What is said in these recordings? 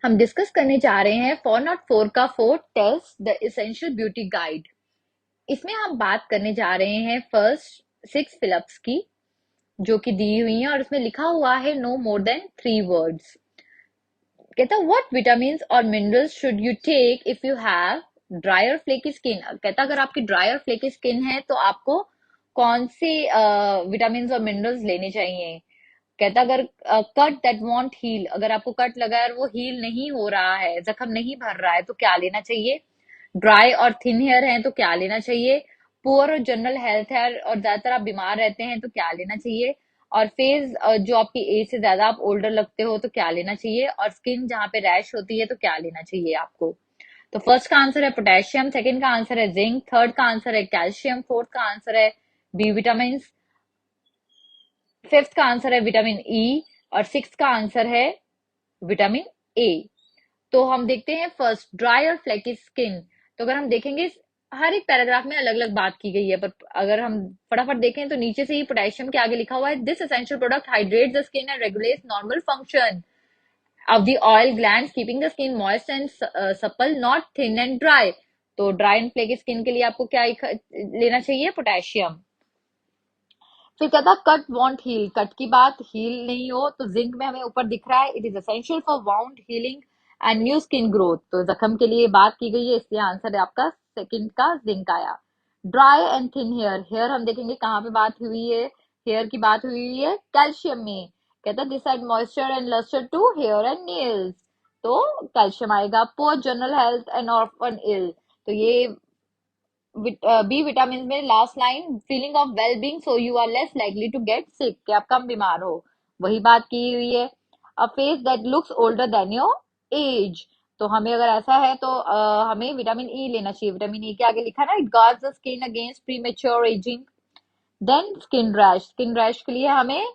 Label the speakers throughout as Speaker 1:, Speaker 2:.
Speaker 1: हम डिस्कस करने जा रहे हैं 404 का 4 tells the essential beauty guide. इसमें हम बात करने जा रहे हैं फर्स्ट 6 फिलअप्स की, जो कि दी हुई है और इसमें लिखा हुआ है नो मोर देन 3 वर्ड्स। कहता व्हाट विटामिन और minerals should you take if you have dry और फ्लेकी स्किन। कहता अगर आपकी ड्राई और फ्लेकी स्किन है तो आपको कौन से विटामिन और मिनरल्स लेने चाहिए। कहता अगर कट दैट वॉन्ट हील, अगर आपको कट लगा है और वो हील नहीं हो रहा है, जख्म नहीं भर रहा है तो क्या लेना चाहिए। ड्राई और थिन हेयर है तो क्या लेना चाहिए। पुअर और जनरल हेल्थ है और ज्यादातर आप बीमार रहते हैं तो क्या लेना चाहिए। और फेस जो आपकी एज से ज्यादा आप ओल्डर लगते हो तो क्या लेना चाहिए। और स्किन जहाँ पे रैश होती है तो क्या लेना चाहिए आपको। तो फर्स्ट का आंसर है पोटेशियम, सेकंड का आंसर है जिंक, थर्ड का आंसर है कैल्शियम, फोर्थ का आंसर है बी विटामिन, फिफ्थ का आंसर है विटामिन ई और सिक्स का आंसर है विटामिन ए। तो हम देखते हैं फर्स्ट ड्राई और फ्लेकी स्किन। तो अगर हम देखेंगे हर एक पैराग्राफ में अलग अलग बात की गई है, पर अगर हम फटाफट देखें तो नीचे से ही पोटेशियम के आगे लिखा हुआ है this essential product hydrates the skin and regulates normal function of the oil glands keeping the skin moist and supple not thin and dry. तो ड्राई एंड फ्लेकी स्किन के लिए आपको क्या लेना चाहिए, पोटेशियम। फिर कहता कट वॉन्ट हील, कट की बात हील नहीं हो तो जिंक में हमें ऊपर दिख रहा है it is essential for wound healing and new skin growth. तो जख्म के लिए बात की गई है, इसलिए आंसर है आपका सेकंड का जिंक आया। Dry and thin hair, hair हम देखेंगे कहाँ पे बात हुई है। हेयर की बात हुई है कैल्शियम में। कहता this add moisture and lustre to hair and nails, तो कैल्शियम आएगा। Poor general health and orphan ill, तो ये बी विटामिन में last line feeling of well being so you are less likely to get sick, कि आप कम बीमार हो, वही बात की हुई है। अ face that looks older than your age, तो हमें अगर ऐसा है तो हमें विटामिन ई लेना चाहिए। विटामिन ई के आगे लिखा ना it guards the skin against premature ageing. Then skin rash, skin rash के लिए हमें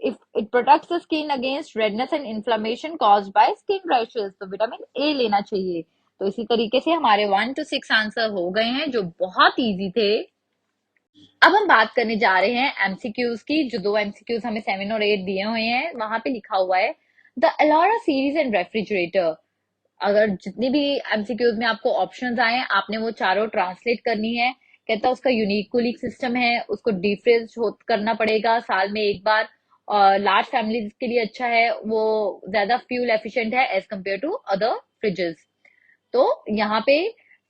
Speaker 1: if it protects the skin against redness and inflammation caused by skin rashes, तो विटामिन ए लेना चाहिए। तो इसी तरीके से हमारे 1 to 6 आंसर हो गए हैं जो बहुत इजी थे। अब हम बात करने जा रहे हैं एमसीक्यूज की, जो 2 एमसीक्यूज हमें 7 और 8 दिए हुए हैं। वहां पे लिखा हुआ है the ALARA series and refrigerator. अगर जितनी भी एमसीक्यूज में आपको ऑप्शंस आए आपने वो चारों ट्रांसलेट करनी है। कहता है उसका यूनिक कूलिंग सिस्टम है, उसको डीफ्रीज करना पड़ेगा साल में एक बार, और लार्ज फैमिलीज के लिए अच्छा है, वो ज्यादा फ्यूल एफिशिएंट है as compared to other fridges. तो यहाँ पे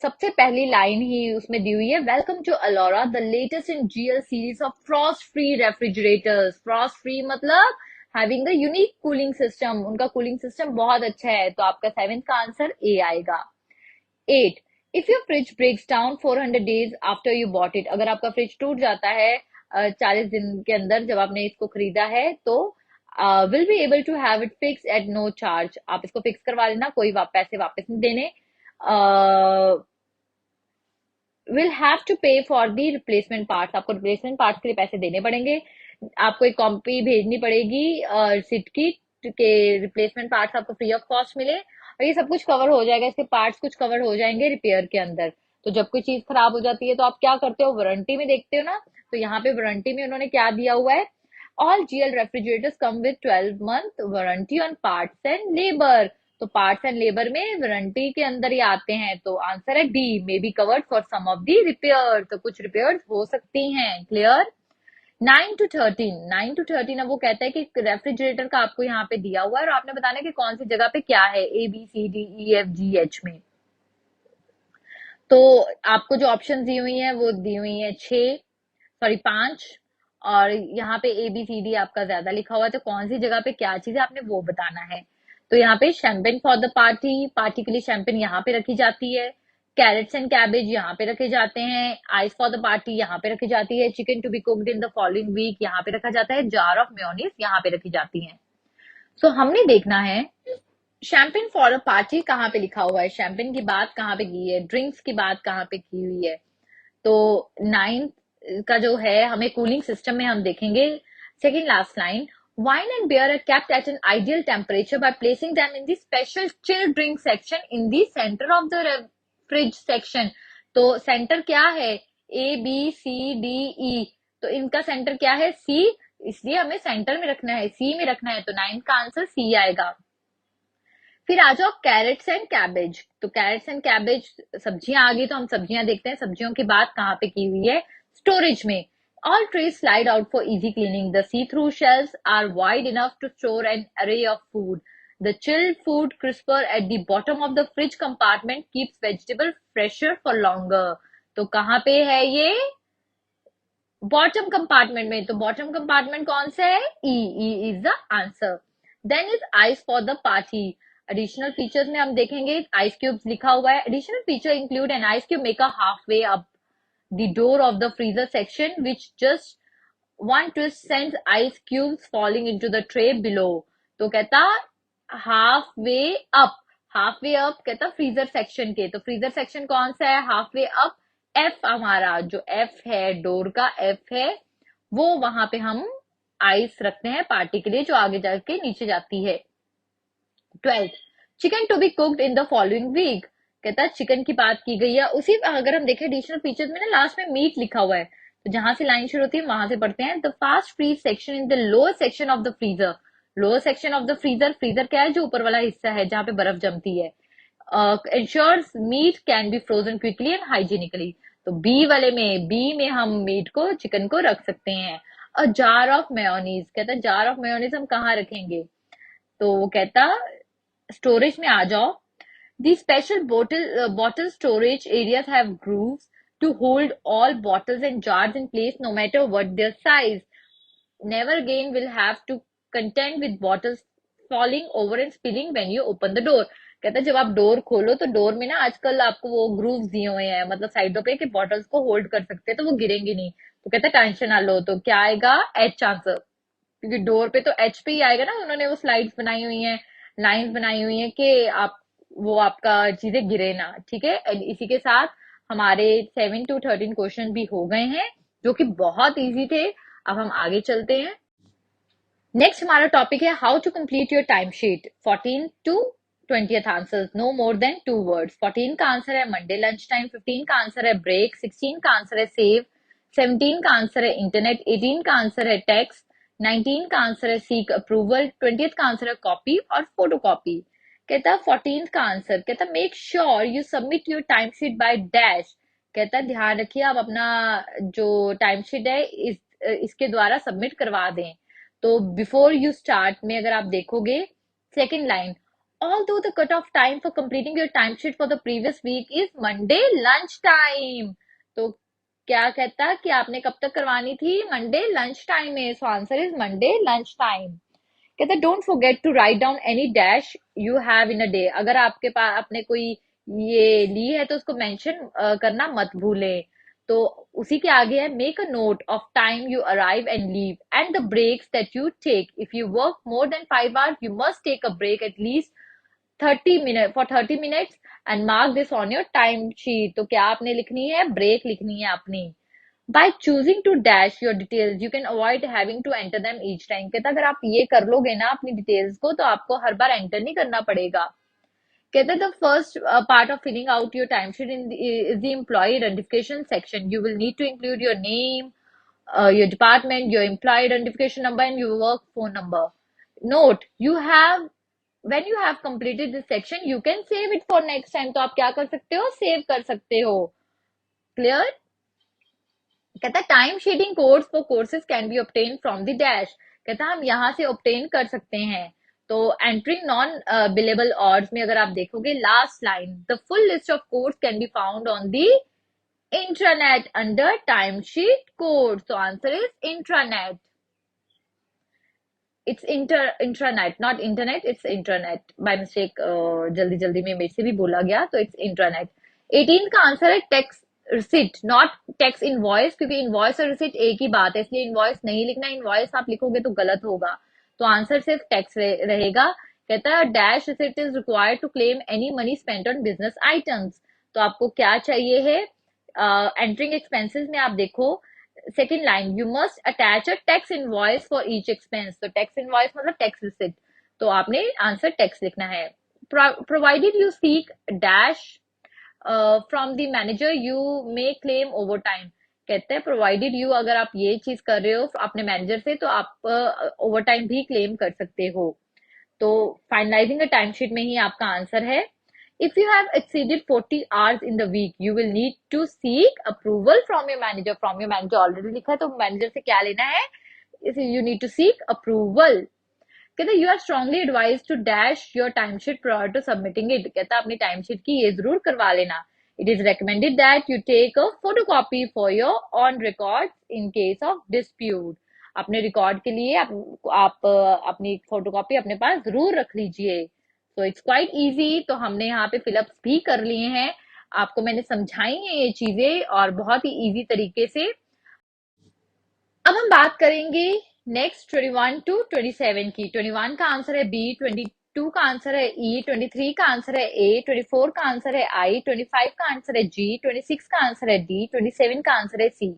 Speaker 1: सबसे पहली लाइन ही उसमें दी हुई है welcome to Alora the latest in GL series of frost free refrigerators. Frost free मतलब having the unique cooling system, उनका कूलिंग सिस्टम बहुत अच्छा है। तो आपका सेवेंथ का आंसर ए आएगा। 8, if your fridge breaks down 400 days after you bought it, अगर आपका फ्रिज टूट जाता है 40 दिन के अंदर जब आपने इसको खरीदा है, तो will be able to have it fix at no charge, आप इसको फिक्स करवा लेना, कोई पैसे वापस नहीं देने। विल हैव टू पे फॉर दी रिप्लेसमेंट पार्ट्स, आपको रिप्लेसमेंट पार्ट्स के लिए पैसे देने पड़ेंगे। आपको एक कॉपी भेजनी पड़ेगी रिसिप्ट की के रिप्लेसमेंट पार्ट्स आपको फ्री ऑफ कॉस्ट मिले, और ये सब कुछ कवर हो जाएगा, इसके पार्ट्स कुछ कवर हो जाएंगे रिपेयर के अंदर। तो जब कोई चीज खराब हो जाती है तो आप क्या करते हो, वारंटी में देखते हो ना। तो यहाँ पे वारंटी में उन्होंने क्या दिया हुआ है, all GL refrigerators come with 12 month warranty on parts and labour. तो पार्ट्स एंड लेबर में वारंटी के अंदर ही आते हैं। तो आंसर है D, may be covered for some of the repair, तो कुछ रिपेयर हो सकती हैं। क्लियर। 9 to 13, 9 to 13 अब वो कहता है कि रेफ्रिजरेटर का आपको यहाँ पे दिया हुआ है और आपने बताना है कि कौन सी जगह पे क्या है, ABCDEFGH में। तो आपको जो ऑप्शन दी हुई है वो दी हुई है 5, और यहाँ पे ABCD आपका ज्यादा लिखा हुआ है, तो कौन सी जगह पे क्या चीज है आपने वो बताना है। तो यहाँ पे champagne for the party, party के लिए शैंपेन यहाँ पे रखी जाती है। कैरेट्स एंड कैबेज यहाँ पे रखे जाते हैं। आइस फॉर द पार्टी यहाँ पे रखी जाती है। Chicken to be cooked in the following week यहाँ पे रखा जाता है। जार ऑफ मेयोनीज यहाँ पे रखी जाती है। सो हमने देखना है शैंपेन फॉर अ पार्टी कहाँ पे लिखा हुआ है, शैंपेन की बात कहाँ पे की है, ड्रिंक्स की बात कहाँ पे की हुई है। तो 9 का जो है हमें कूलिंग सिस्टम में हम देखेंगे second last line, wine and beer are kept at an ideal temperature by placing them in the special chill drink section in the centre of the fridge section. तो सेंटर क्या है, ABCDE, तो इनका centre क्या है, सी, इसलिए हमें centre में रखना है, सी में रखना है। तो 9 का आंसर सी आएगा। फिर आ जाओ कैरेट्स एंड कैबेज। तो कैरेट्स एंड कैबेज सब्जियां आ गई, तो हम सब्जियां देखते हैं। सब्जियों की बात कहाँ पे की हुई है? स्टोरेज में। All trays slide out for easy cleaning, the see through shelves are wide enough to store an array of food, the chilled food crisper at the bottom of the fridge compartment keeps vegetable fresher for longer। तो कहाँ पे है ये? Bottom compartment में। तो bottom compartment कौन सा है? E is the answer. Then is ice for the party. Additional features में हम देखेंगे आइस क्यूब्स लिखा हुआ है। Additional feature include an ice cube maker half way up the door of the freezer section which just one twist sends ice cubes falling into the tray below। तो कहता half way up. Half way up कहता freezer section के। तो freezer section कौन सा है? Half way up. F हमारा जो एफ है, डोर का एफ है, वो वहां पे हम आइस रखते हैं पार्टी के लिए, जो आगे जाके नीचे जाती है। 12 chicken to be cooked in the following week. कहता है चिकन की बात की गई है। उसी अगर हम देखें एडिशनल फीचर्स में ना, लास्ट में मीट लिखा हुआ है। तो जहां से लाइन शुरू होती है वहां से पढ़ते हैं। The fast freeze section in the lower section of the freezer. Lower section of the freezer, freezer क्या है? जो ऊपर वाला हिस्सा है जहां पे बर्फ जमती है। ensures meat can be frozen quickly and hygienically. तो बी वाले में, बी में हम मीट को, चिकन को रख सकते हैं। A jar of mayonnaise. कहता है जार ऑफ मेयोनीज हम कहाँ रखेंगे? तो वो कहता स्टोरेज में आ जाओ। These special bottle storage areas have grooves to hold all bottles and jars in place no matter what their size. Never again will have to contend with bottles falling over and spilling when you open the door। कहता है जब आप door खोलो तो door में ना आजकल आपको वो ग्रूव्स दिए हुए हैं, मतलब साइडों पे, कि बॉटल्स को होल्ड कर सकते हैं तो वो गिरेंगी नहीं। तो कहता है टेंशन ना लो। तो क्या आएगा? H answer. क्योंकि डोर पे तो एच पे ही आएगा ना। उन्होंने वो स्लाइड्स बनाई हुई हैं, लाइंस बनाई हुई हैं कि आप, वो आपका चीजें गिरे ना। ठीक है। And इसी के साथ हमारे 7 to 13 क्वेश्चन भी हो गए हैं, जो कि बहुत इजी थे। अब हम आगे चलते हैं। नेक्स्ट हमारा टॉपिक है how to complete your time sheet. 14 to 20 answers, no more than 2 words. 14 का आंसर है मंडे लंच टाइम। 15 का आंसर है ब्रेक। 16 का आंसर है सेव। 17 का आंसर है इंटरनेट। 18 का आंसर है टेक्स्ट। 19 का आंसर है सीक अप्रूवल। 20 का आंसर है कॉपी और फोटो कॉपी। कहता 14 का आंसर, कहता make sure you submit your time sheet by dash. कहता ध्यान रखिए आप अपना जो टाइम शीट है इसके द्वारा सबमिट करवा दें। तो बिफोर यू स्टार्ट में अगर आप देखोगे, second line, although the cut off time for completing your timesheet for the previous week is Monday lunch time। तो क्या कहता कि आपने कब तक करवानी थी? मंडे लंच टाइम में। So answer is Monday lunch time. कहता don't forget to write down any dash you have in a day. अगर आपके पास आपने कोई ये ली है तो उसको मेंशन करना मत भूलें। तो उसी के आगे है make a note of time you arrive and leave and the breaks that you take. If you work more than 5 hours you must take a break at least 30 minutes for 30 minutes and mark this on your time sheet। तो क्या आपने लिखनी है? Break लिखनी है अपनी। by choosing to dash your details you can avoid having to enter them each time। कहता अगर आप ये कर लोगे ना अपनी डिटेल्स को, तो आपको हर बार एंटर नहीं करना पड़ेगा। कहते the first part of filling out your time sheet in is the employee identification section. You will need to include your name, your department, your employee identification number and your work phone number। Note, you have when you have completed this section you can save it for next time। तो आप क्या कर सकते हो? Save कर सकते हो। Clear? कहता है time sheeting codes for courses can be obtain from the dash. कहता हम यहाँ से ऑब्टेन कर सकते हैं। तो एंट्रिंग नॉन बिलेबल ऑर्ड्स में अगर आप देखोगे last line, the full list of codes can be found on the intranet under time sheet code. तो answer is intranet. It's intranet not internet, it's internet. By mistake जल्दी जल्दी में मेरे से भी बोला गया, तो इट्स इंट्रानेट। 18 का आंसर है tax receipt not tax invoice, क्योंकि इनवॉइस और रिसिट एक ही बात है, इसलिए इनवॉइस नहीं लिखना। इनवॉइस आप लिखोगे तो गलत होगा। तो आंसर सिर्फ टैक्स रहेगा। कहता है dash receipt is required to claim any money spent on business items. तो आपको क्या चाहिए है? एंटरिंग एक्सपेंसेस में आप देखो second line, you must attach a tax invoice for each expense. तो टैक्स इनवॉइस मतलब टैक्स रिसिट। तो आपने आंसर टैक्स लिखना है। Provided you seek dash from the manager you may claim over time. कहते हैं प्रोवाइडेड यू, अगर आप ये चीज कर रहे हो अपने मैनेजर से तो आप ओवर टाइम भी क्लेम कर सकते हो। तो फाइनलाइजिंग द टाइमशीट में ही आपका आंसर है। If you have exceeded 40 hours in the week you will need to seek approval from your manager. From your manager already लिखा है, तो मैनेजर से क्या लेना है, you need to seek approval. कहते you are strongly advise to dash your timesheet prior to submitting it. कहता अपनी टाइमशीट की ये जरूर करवा लेना। It is recommended that you take a photocopy for your on record in case of dispute. अपने record के लिए आप अपनी फोटोकॉपी अपने पास जरूर रख लीजिए। तो इट्स क्वाइट इजी। तो हमने यहाँ पे फिलअप्स भी कर लिए हैं, आपको मैंने समझाई है ये चीजें और बहुत ही इजी तरीके से। अब हम बात करेंगे नेक्स्ट 21 टू 27 की। 21 का आंसर है बी, 22 का आंसर है ई, 23 का आंसर है ए, 24 का आंसर है आई, 25 का आंसर है जी, 26 का आंसर है डी, 27 का आंसर है सी।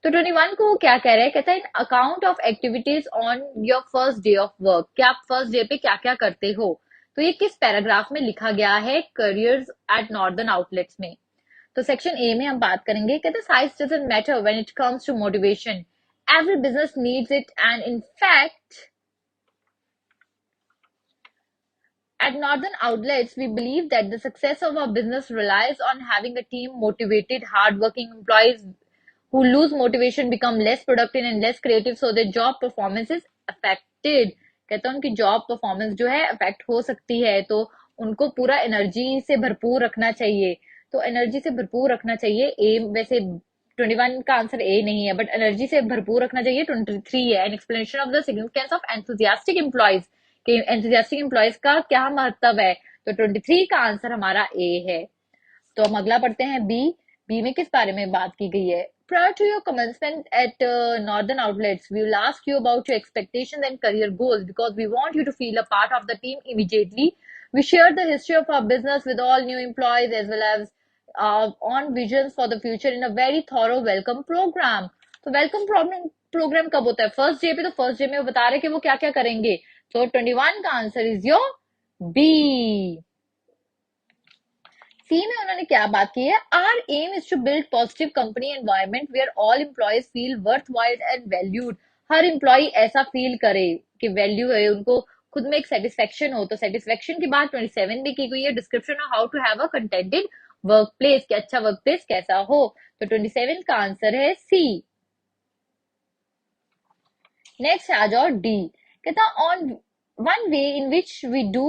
Speaker 1: तो 21 को क्या कह रहे हैं, कहता है account of activities on your first day of work. क्या आप फर्स्ट डे पे क्या क्या करते हो। तो ये किस पैराग्राफ में लिखा गया है, करियर्स एट नॉर्दर्न आउटलेट्स में। तो सेक्शन ए में हम बात करेंगे, कहते हैं size doesn't matter when it comes to motivation, every business needs it, and in fact at Northern Outlets we believe that the success of our business relies on having a team motivated hardworking employees who lose motivation become less productive and less creative, so their job performance is affected। कहता है उनकी job performance जो है affect हो सकती है, तो उनको पूरा एनर्जी से भरपूर रखना चाहिए। तो एनर्जी से भरपूर रखना चाहिए। ए वैसे 21 का आंसर ए नहीं है, बट एनर्जी से भरपूर रखना चाहिए 23 है। An explanation of the significance of enthusiastic employees, कि एंथुसियास्टिक एम्प्लॉयज का क्या महत्व है। तो 23 का आंसर हमारा ए है। तो हम अगला पढ़ते हैं बी। बी में किस बारे में बात की गई है, prior to your commencement at Northern Outlets, we will ask you about your expectations and career goals because we want you to feel a part of the team immediately. We share the history of our business with all new employees as well as on visions for the future in a very thorough welcome program। तो welcome programme कब होता है, first day पे। तो first day में वो बता रहे कि वो क्या क्या करेंगे। तो 21 का answer is your B. C में उन्होंने क्या बात की है, our aim is to build positive company environment where all employees feel worthwhile and valued. हर एम्प्लॉय ऐसा फील करे कि वैल्यू है, उनको खुद में एक सेटिस्फेक्शन हो। तो सेटिस्फेक्शन की बात 27 में की गई है, description of how to have a contented workplace, कि अच्छा वर्क प्लेस कैसा हो। तो 27 का आंसर है सी। नेक्स्ट आ जाओ डी। कहता on one way in which we do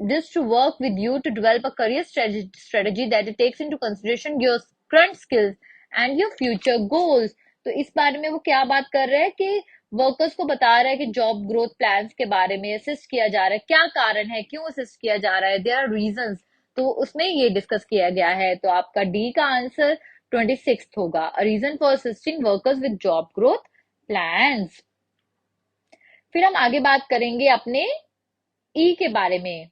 Speaker 1: this to work with you to develop a career strategy that it takes into consideration your current skills and your future goals। तो इस बारे में वो क्या बात कर रहे हैं कि वर्कर्स को बता रहा है कि जॉब ग्रोथ प्लान्स के बारे में असिस्ट किया जा रहा है, क्या कारण है, क्यों असिस्ट किया जा रहा है, देयर आर रीजंस। तो उसमें ये डिस्कस किया गया है। तो आपका डी का आंसर 26 होगा, reason for assisting workers with job growth plans. फिर हम आगे बात करेंगे अपने ई के बारे में।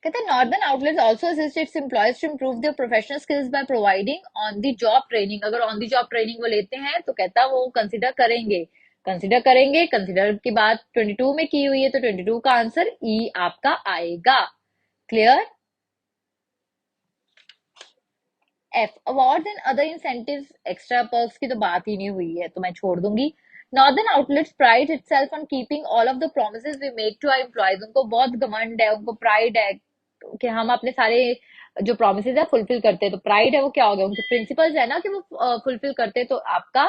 Speaker 1: कहते हैं northern outlets also assist its employees to improve their professional skills by providing on the job training. अगर ऑन द जॉब ट्रेनिंग वो लेते हैं तो कहता वो कंसिडर करेंगे। कंसिडर की बात 22 में की हुई है, तो 22 का आंसर ई आपका आएगा। Clear. F awards and other incentives extra perks की तो बात ही नहीं हुई है, तो मैं छोड़ दूंगी। Northern outlets pride itself on keeping all of the promises we make to our employees. उनको बहुत घमंड है, उनको प्राइड है कि हम अपने सारे जो प्रोमिसेस है फुलफिल करते हैं। तो प्राइड है वो क्या हो गया, उनके प्रिंसिपल्स है ना कि वो फुलफिल करते हैं। तो आपका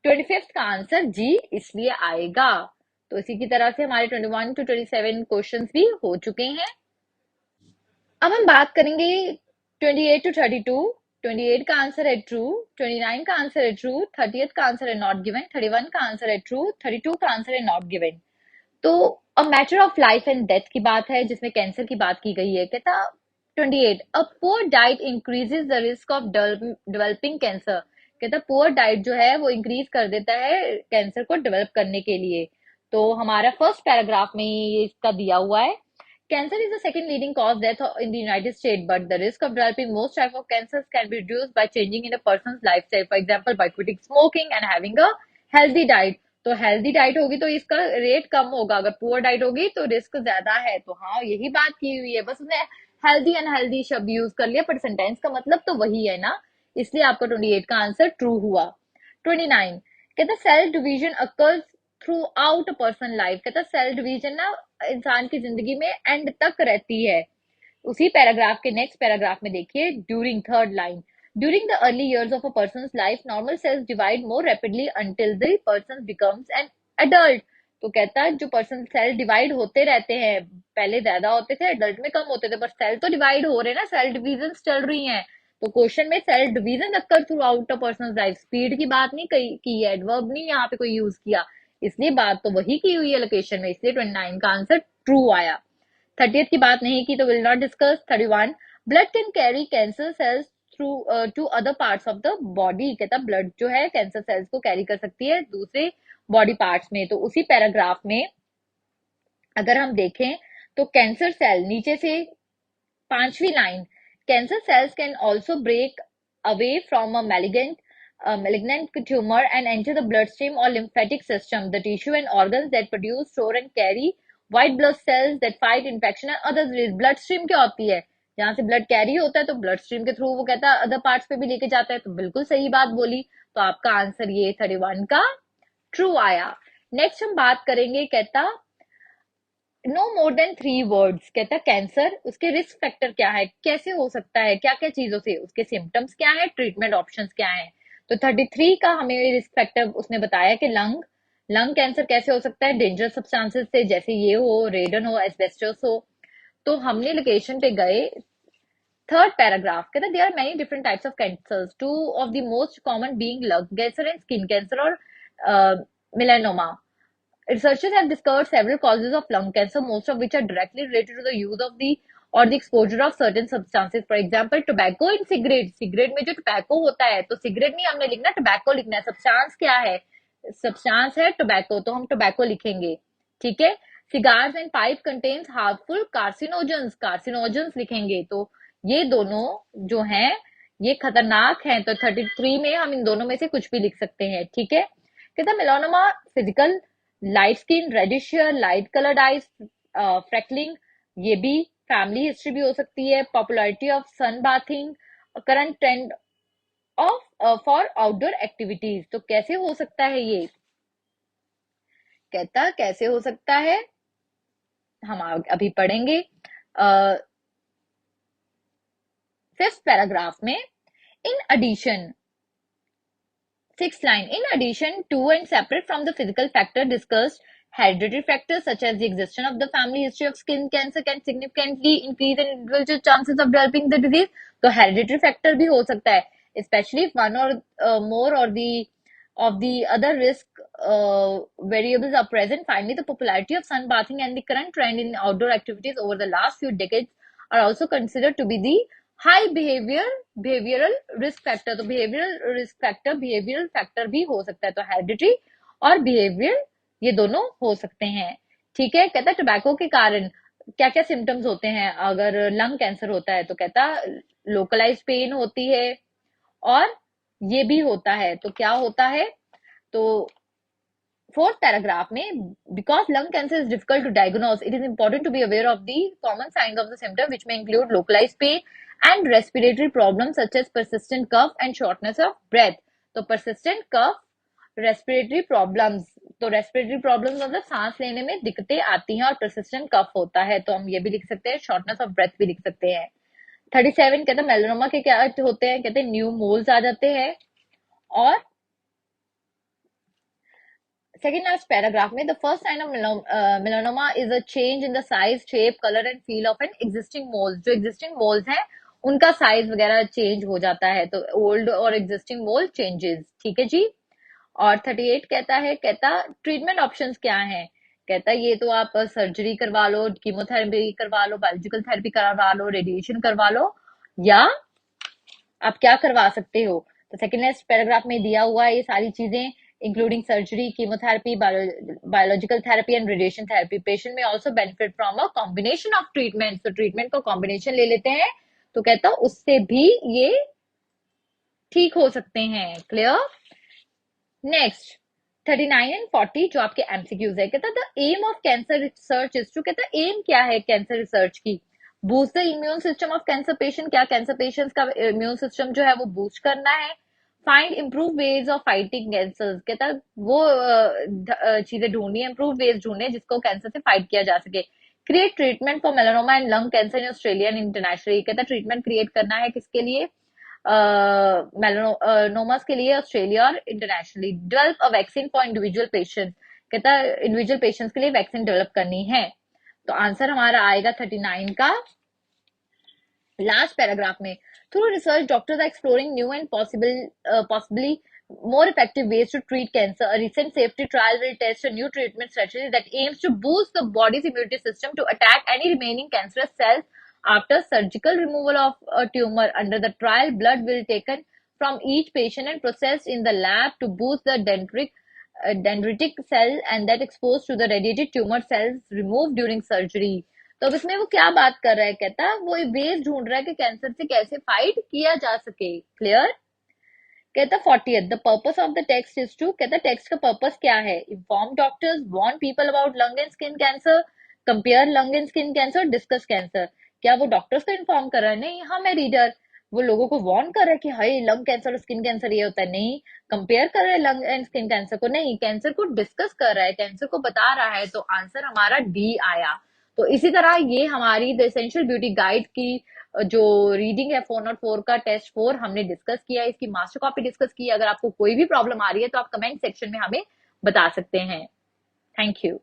Speaker 1: 25 का आंसर जी इसलिए आएगा। तो इसी की तरह से हमारे 21 टू 27 क्वेश्चंस भी हो चुके हैं। अब हम बात करेंगे 28 टू 32। 28 का आंसर है ट्रू, 29 का आंसर है ट्रू, 30th का आंसर है नॉट गिवन, 31 का आंसर है ट्रू, 32 का आंसर है नॉट गिवन। तो a matter of life and death की बात है, जिसमें कैंसर की बात की गई है। कहता 28 a poor diet increases the risk of developing cancer. कहता पुअर डाइट जो है वो इंक्रीज कर देता है कैंसर को डेवलप करने के लिए। तो हमारा फर्स्ट पैराग्राफ में ही ये इसका दिया हुआ है। Cancer is the second leading cause of death in the United States, but the risk of developing most types of cancers can be reduced by changing in a person's lifestyle. For example, by quitting smoking and having a healthy diet. तो healthy diet होगी तो इसका rate कम होगा, अगर poor diet होगी तो risk ज्यादा है। तो हाँ यही बात की हुई है, बस उसने हेल्दी अनहेल्दी शब्द यूज कर लिया, पर सेंटेंस का मतलब तो वही है ना, इसलिए आपका 28 का आंसर ट्रू हुआ। 29 कहता cell division occurs throughout a person life. कहता सेल डिवीजन ना इंसान की जिंदगी में एंड तक रहती है। उसी पैराग्राफ के नेक्स्ट पैराग्राफ में देखिए, during third line, during the early years of a person life normal sales divide more rapidly until the person becomes an adult. तो कहता है जो पर्सन सेल डिवाइड होते रहते हैं, पहले ज्यादा होते थे, एडल्ट में कम होते थे, पर सेल तो डिवाइड हो रहे हैं ना, सेल डिविजन चल रही हैं। तो क्वेश्चन में cell division occur throughout a person life, speed की बात नहीं की है, एडवर्ब नहीं यहाँ पे कोई यूज किया, इसलिए बात तो वही की हुई है लोकेशन में, इसलिए 29 का आंसर ट्रू आया। 30th की बात नहीं की तो will not discuss. 31, blood can carry cancer cells through to other parts of the body. कहता ब्लड जो है कैंसर सेल्स को कैरी कर सकती है दूसरे बॉडी पार्ट्स में। तो उसी पैराग्राफ में अगर हम देखें तो कैंसर सेल नीचे से 5वीं line, cancer cells can also break away from a malignant tumor and enter the bloodstream or lymphatic system, the tissue and organs that produce, store and carry white blood cells that fight infection and other disease। Blood stream क्या होती है, जहां से blood carry होता है तो blood stream के through वो कहता है अदर पार्ट्स पे भी लेके जाता है, तो बिल्कुल सही बात बोली। तो आपका आंसर ये 31 का ट्रू आया। नेक्स्ट हम बात करेंगे, कहता नो मोर देन 3 वर्ड्स। कहता कैंसर, उसके रिस्क फैक्टर क्या है, कैसे हो सकता है, क्या क्या चीजों से, उसके सिम्टम्स क्या है, ट्रीटमेंट ऑप्शंस क्या है। तो 33 का हमें रिस्क फैक्टर उसने बताया कि लंग, लंग कैंसर कैसे हो सकता है, डेंजरस सब्सटेंसेस से, जैसे ये हो, रेडन हो, एस्बेस्टोस हो। तो हमने लोकेशन पे गए, थर्ड पैराग्राफ कहता there are many different types of cancers, two of the most common being lung cancer and skin cancer और melanoma. Researchers have discovered several causes of lung cancer, most of which are directly related to the use of the or the exposure of certain substances. For example, tobacco in cigarette। cigarette में जो tobacco होता है, तो cigarette नहीं हमने लिखना, tobacco लिखना है। substance क्या है, substance है tobacco, तो हम tobacco लिखेंगे, ठीक है। cigars and pipe contains harmful carcinogens, carcinogens लिखेंगे। तो ये दोनों जो हैं ये खतरनाक हैं, तो 33 में हम इन दोनों में से कुछ भी लिख सकते हैं, ठीक है। कहता melanoma physical, light skin, reddish hair, light coloured eyes, freckling, ये भी फैमिली हिस्ट्री भी हो सकती है, popularity of sunbathing, current trend of for outdoor activities. तो कैसे हो सकता है ये, कहता कैसे हो सकता है हम अभी पढ़ेंगे। फिफ्थ पैराग्राफ में, in addition, sixth line, in addition to and separate from the physical factor discussed, hereditary factors such as the existence of the family history of skin cancer can significantly increase an individual's chances of developing the disease। तो hereditary factor भी हो सकता है, especially if one or more or the of the other risk variables are present। Finally, the popularity of sunbathing and the current trend in outdoor activities over the last few decades are also considered to be the high behavioural risk factor. तो behavioural risk factor, behavioural factor भी हो सकता है, तो heredity और behaviour ये दोनों हो सकते हैं, ठीक है। कहता टोबैको के कारण क्या क्या सिम्टम्स होते हैं अगर लंग कैंसर होता है, तो कहता लोकलाइज पेन होती है और ये भी होता है, तो क्या होता है, तो फोर्थ पैराग्राफ में, because lung cancer is difficult to diagnose, it is important to be aware of the common signs of the symptom which may include localize pain and respiratory problems such as persistent cough and shortness of breath। तो persistent cough, respiratory problems, तो respiratory problems मतलब सांस लेने में दिक्कतें आती हैं और persistent cough होता है, तो हम ये भी लिख सकते हैं, shortness of breath भी लिख सकते हैं। 37 कहते हैं मेलानोमा के क्या होते हैं, कहते हैं न्यू मोल्स आ जाते हैं। और सेकेंड लास्ट पैराग्राफ में, the first sign of melanoma is a change in the size, shape, colour and feel of an existing moles. जो एग्जिस्टिंग मोल्स हैं उनका साइज वगैरह चेंज हो जाता है, तो ओल्ड और एग्जिस्टिंग मोल चेंजेस, ठीक है जी। और 38 कहता है, कहता ट्रीटमेंट ऑप्शंस क्या हैं, कहता ये तो आप सर्जरी करवा लो, कीमोथेरेपी करवा लो, बायोलॉजिकल थेरेपी करवा लो, रेडिएशन करवा लो, या आप क्या करवा सकते हो। तो सेकेंड लास्ट पैराग्राफ में दिया हुआ है ये सारी चीजें, including surgery, chemotherapy, biological therapy and radiation therapy. Patient may also benefit from a combination of treatment, तो ट्रीटमेंट को कॉम्बिनेशन ले लेते हैं, तो कहता उससे भी ये ठीक हो सकते हैं, क्लियर। नेक्स्ट 39 एंड 40 जो आपके एमसीक्यूज है, कहता the aim of cancer research is to, कहता एम क्या है कैंसर रिसर्च की, boost the immune system of cancer patient, क्या कैंसर पेशेंट्स का इम्यून सिस्टम जो है वो बूस्ट करना है। Find improve ways of fighting cancer, कहता है वो चीजें ढूंढनी है, इम्प्रूव वेज ढूंढने जिसको कैंसर से फाइट किया जा सके। Create treatment for melanoma and lung cancer in Australia and internationally, कहता है ट्रीटमेंट क्रिएट करना है किसके लिए, मेलानोमास के लिए ऑस्ट्रेलिया और internationally. Develop a vaccine for individual patients, कहता है इंडिविजुअल पेशेंट्स के लिए वैक्सीन डेवलप करनी है। तो आंसर हमारा आएगा 39 का लास्ट पैराग्राफ में। Through research doctors are exploring new and possibly more effective ways to treat cancer. A recent safety trial will test a new treatment strategy that aims to boost the body's immunity system to attack any remaining cancerous cells after surgical removal of a tumor. Under the trial, blood will be taken from each patient and processed in the lab to boost the dendritic cell and that exposed to the radiated tumor cells removed during surgery. तो अब इसमें वो क्या बात कर रहा है, कहता है वो वेज ढूंढ रहा है कि कैंसर से कैसे फाइट किया जा सके। क्लियर। कहता 40th the purpose of the text is to, कहता टेक्स्ट का पर्पस क्या है, inform doctors, warn people about lung and skin cancer, compare lung and skin cancer, discuss cancer. क्या वो डॉक्टर्स को इन्फॉर्म कर रहा है? नहीं। हाँ मैं रीडर, वो लोगों को वार्न कर रहा है कि हाय लंग कैंसर और स्किन कैंसर ये होता है? नहीं। कंपेयर कर रहा है लंग एंड स्किन कैंसर को? नहीं। कैंसर को डिस्कस कर रहा है, कैंसर को बता रहा है। तो आंसर हमारा डी आया। तो इसी तरह ये हमारी द एसेंशियल ब्यूटी गाइड की जो रीडिंग है 404 का टेस्ट 4 हमने डिस्कस किया, इसकी मास्टर कॉपी डिस्कस की। अगर आपको कोई भी प्रॉब्लम आ रही है तो आप कमेंट सेक्शन में हमें बता सकते हैं। Thank you.